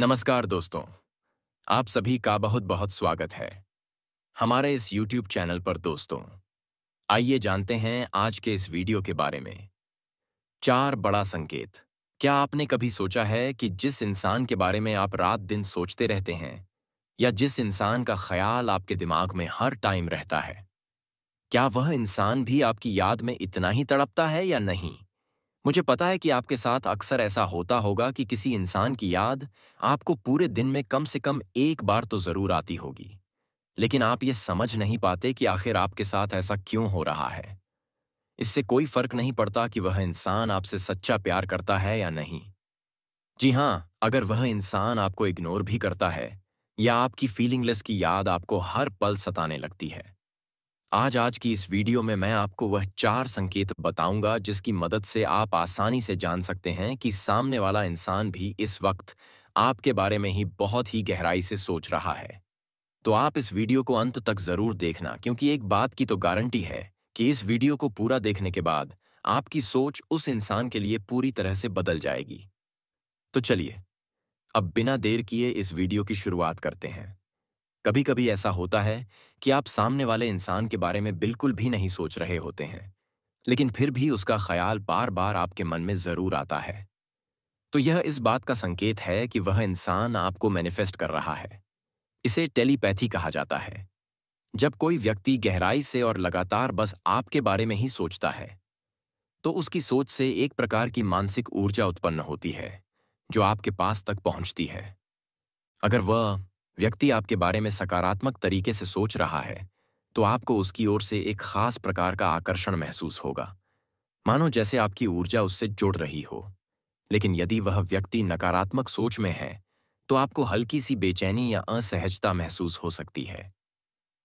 नमस्कार दोस्तों, आप सभी का बहुत बहुत स्वागत है हमारे इस YouTube चैनल पर दोस्तों। आइए जानते हैं आज के इस वीडियो के बारे में। चार बड़ा संकेत। क्या आपने कभी सोचा है कि जिस इंसान के बारे में आप रात दिन सोचते रहते हैं या जिस इंसान का ख्याल आपके दिमाग में हर टाइम रहता है, क्या वह इंसान भी आपकी याद में इतना ही तड़पता है या नहीं? मुझे पता है कि आपके साथ अक्सर ऐसा होता होगा कि किसी इंसान की याद आपको पूरे दिन में कम से कम एक बार तो जरूर आती होगी, लेकिन आप ये समझ नहीं पाते कि आखिर आपके साथ ऐसा क्यों हो रहा है। इससे कोई फर्क नहीं पड़ता कि वह इंसान आपसे सच्चा प्यार करता है या नहीं। जी हाँ, अगर वह इंसान आपको इग्नोर भी करता है या आपकी फीलिंगलेस की याद आपको हर पल सताने लगती है। आज की इस वीडियो में मैं आपको वह चार संकेत बताऊंगा जिसकी मदद से आप आसानी से जान सकते हैं कि सामने वाला इंसान भी इस वक्त आपके बारे में ही बहुत ही गहराई से सोच रहा है। तो आप इस वीडियो को अंत तक जरूर देखना, क्योंकि एक बात की तो गारंटी है कि इस वीडियो को पूरा देखने के बाद आपकी सोच उस इंसान के लिए पूरी तरह से बदल जाएगी। तो चलिए, अब बिना देर किए इस वीडियो की शुरुआत करते हैं। कभी कभी ऐसा होता है कि आप सामने वाले इंसान के बारे में बिल्कुल भी नहीं सोच रहे होते हैं, लेकिन फिर भी उसका ख्याल बार बार आपके मन में जरूर आता है। तो यह इस बात का संकेत है कि वह इंसान आपको मैनिफेस्ट कर रहा है। इसे टेलीपैथी कहा जाता है। जब कोई व्यक्ति गहराई से और लगातार बस आपके बारे में ही सोचता है, तो उसकी सोच से एक प्रकार की मानसिक ऊर्जा उत्पन्न होती है जो आपके पास तक पहुंचती है। अगर वह व्यक्ति आपके बारे में सकारात्मक तरीके से सोच रहा है, तो आपको उसकी ओर से एक खास प्रकार का आकर्षण महसूस होगा, मानो जैसे आपकी ऊर्जा उससे जुड़ रही हो। लेकिन यदि वह व्यक्ति नकारात्मक सोच में है, तो आपको हल्की सी बेचैनी या असहजता महसूस हो सकती है।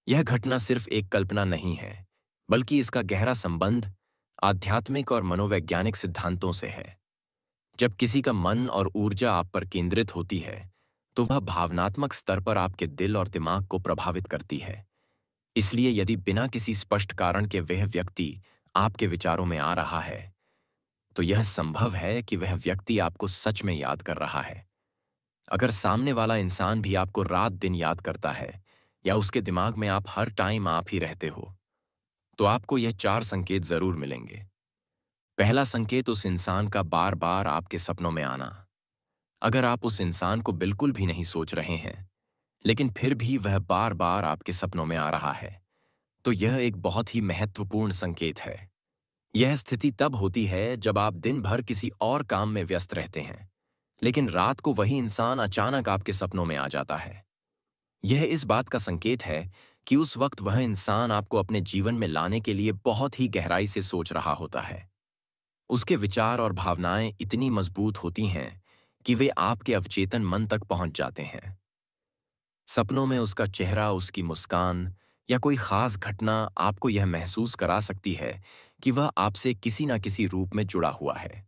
यह घटना सिर्फ एक कल्पना नहीं है, बल्कि इसका गहरा संबंध आध्यात्मिक और मनोवैज्ञानिक सिद्धांतों से है। जब किसी का मन और ऊर्जा आप पर केंद्रित होती है, तो वह भावनात्मक स्तर पर आपके दिल और दिमाग को प्रभावित करती है। इसलिए यदि बिना किसी स्पष्ट कारण के वह व्यक्ति आपके विचारों में आ रहा है, तो यह संभव है कि वह व्यक्ति आपको सच में याद कर रहा है। अगर सामने वाला इंसान भी आपको रात दिन याद करता है या उसके दिमाग में आप हर टाइम आप ही रहते हो, तो आपको यह चार संकेत जरूर मिलेंगे। पहला संकेत, उस इंसान का बार बार आपके सपनों में आना। अगर आप उस इंसान को बिल्कुल भी नहीं सोच रहे हैं, लेकिन फिर भी वह बार बार आपके सपनों में आ रहा है, तो यह एक बहुत ही महत्वपूर्ण संकेत है। यह स्थिति तब होती है जब आप दिन भर किसी और काम में व्यस्त रहते हैं, लेकिन रात को वही इंसान अचानक आपके सपनों में आ जाता है। यह इस बात का संकेत है कि उस वक्त वह इंसान आपको अपने जीवन में लाने के लिए बहुत ही गहराई से सोच रहा होता है। उसके विचार और भावनाएं इतनी मजबूत होती हैं कि वे आपके अवचेतन मन तक पहुंच जाते हैं। सपनों में उसका चेहरा, उसकी मुस्कान या कोई खास घटना आपको यह महसूस करा सकती है कि वह आपसे किसी न किसी रूप में जुड़ा हुआ है।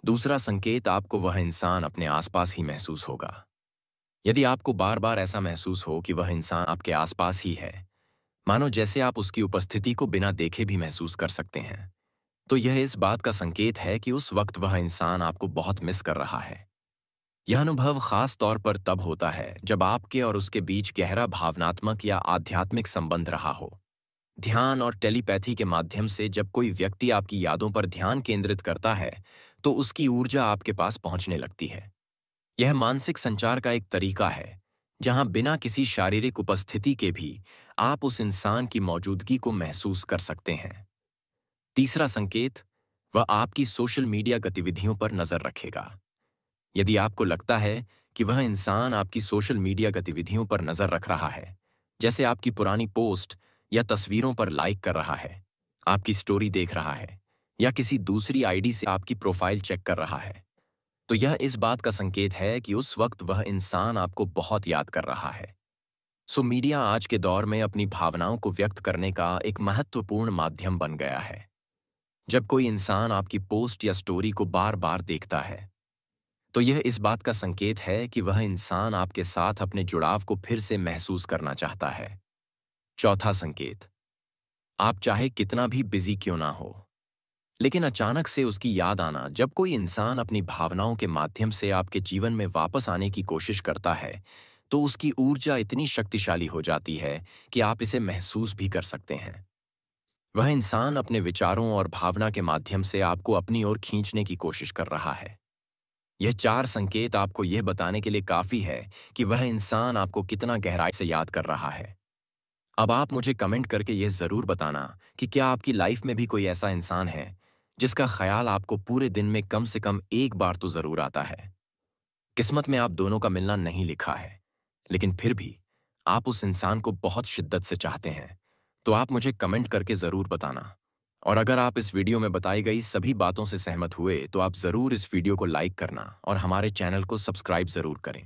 दूसरा संकेत, आपको वह इंसान अपने आसपास ही महसूस होगा। यदि आपको बार बार ऐसा महसूस हो कि वह इंसान आपके आसपास ही है, मानो जैसे आप उसकी उपस्थिति को बिना देखे भी महसूस कर सकते हैं, तो यह इस बात का संकेत है कि उस वक्त वह इंसान आपको बहुत मिस कर रहा है। यह अनुभव खास तौर पर तब होता है जब आपके और उसके बीच गहरा भावनात्मक या आध्यात्मिक संबंध रहा हो। ध्यान और टेलीपैथी के माध्यम से जब कोई व्यक्ति आपकी यादों पर ध्यान केंद्रित करता है, तो उसकी ऊर्जा आपके पास पहुंचने लगती है। यह मानसिक संचार का एक तरीका है जहां बिना किसी शारीरिक उपस्थिति के भी आप उस इंसान की मौजूदगी को महसूस कर सकते हैं। तीसरा संकेत, वह आपकी सोशल मीडिया गतिविधियों पर नजर रखेगा। यदि आपको लगता है कि वह इंसान आपकी सोशल मीडिया गतिविधियों पर नजर रख रहा है, जैसे आपकी पुरानी पोस्ट या तस्वीरों पर लाइक कर रहा है, आपकी स्टोरी देख रहा है या किसी दूसरी आईडी से आपकी प्रोफाइल चेक कर रहा है, तो यह इस बात का संकेत है कि उस वक्त वह इंसान आपको बहुत याद कर रहा है। सो मीडिया आज के दौर में अपनी भावनाओं को व्यक्त करने का एक महत्वपूर्ण माध्यम बन गया है। जब कोई इंसान आपकी पोस्ट या स्टोरी को बार बार देखता है, तो यह इस बात का संकेत है कि वह इंसान आपके साथ अपने जुड़ाव को फिर से महसूस करना चाहता है। चौथा संकेत, आप चाहे कितना भी बिजी क्यों ना हो, लेकिन अचानक से उसकी याद आना, जब कोई इंसान अपनी भावनाओं के माध्यम से आपके जीवन में वापस आने की कोशिश करता है, तो उसकी ऊर्जा इतनी शक्तिशाली हो जाती है कि आप इसे महसूस भी कर सकते हैं। वह इंसान अपने विचारों और भावना के माध्यम से आपको अपनी ओर खींचने की कोशिश कर रहा है। यह चार संकेत आपको यह बताने के लिए काफी है कि वह इंसान आपको कितना गहराई से याद कर रहा है। अब आप मुझे कमेंट करके यह जरूर बताना कि क्या आपकी लाइफ में भी कोई ऐसा इंसान है जिसका ख्याल आपको पूरे दिन में कम से कम एक बार तो जरूर आता है। किस्मत में आप दोनों का मिलना नहीं लिखा है, लेकिन फिर भी आप उस इंसान को बहुत शिद्दत से चाहते हैं, तो आप मुझे कमेंट करके ज़रूर बताना। और अगर आप इस वीडियो में बताई गई सभी बातों से सहमत हुए, तो आप ज़रूर इस वीडियो को लाइक करना और हमारे चैनल को सब्सक्राइब ज़रूर करें।